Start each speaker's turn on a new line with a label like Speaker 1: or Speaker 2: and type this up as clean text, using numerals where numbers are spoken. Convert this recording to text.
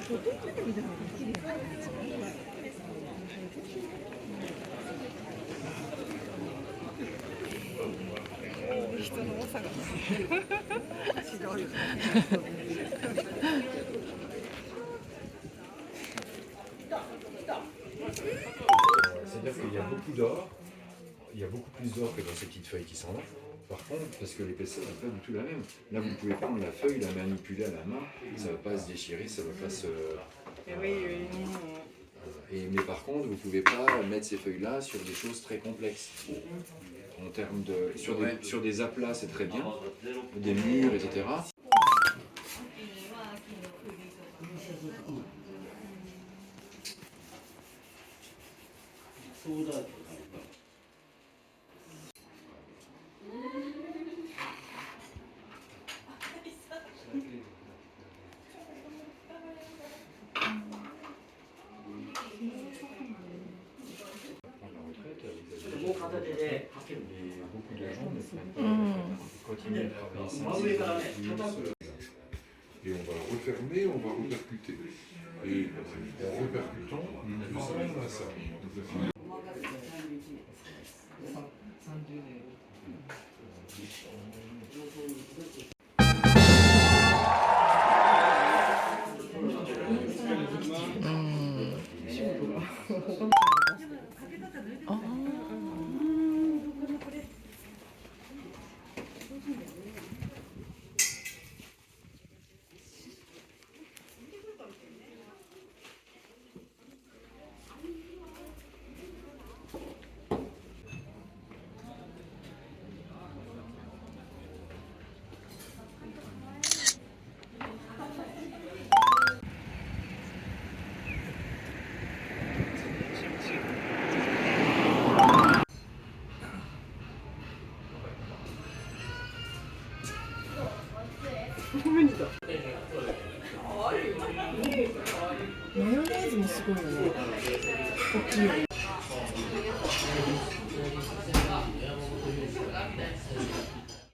Speaker 1: 人の多さが違うよね。
Speaker 2: C'est-à-dire qu'il y a beaucoup d'or, il y a beaucoup plus d'or que dans ces petites feuilles qui sont là. Par contre, parce que l'épaisseur n'est pas du tout la même. Là, vous pouvez prendre la feuille, la manipuler à la main, ça ne va pas se déchirer, ça ne va pas se... mais par contre, vous ne pouvez pas mettre ces feuilles-là sur des choses très complexes. En termes de... Sur des aplats, c'est très bien, des murs, etc. Beaucoup de gens ne continuent de travailler sans
Speaker 3: et on va refermer, on va repercuter. Et en repercutant, nous arrivons à ça.
Speaker 1: マヨネーズもすごいよね。大きいよね。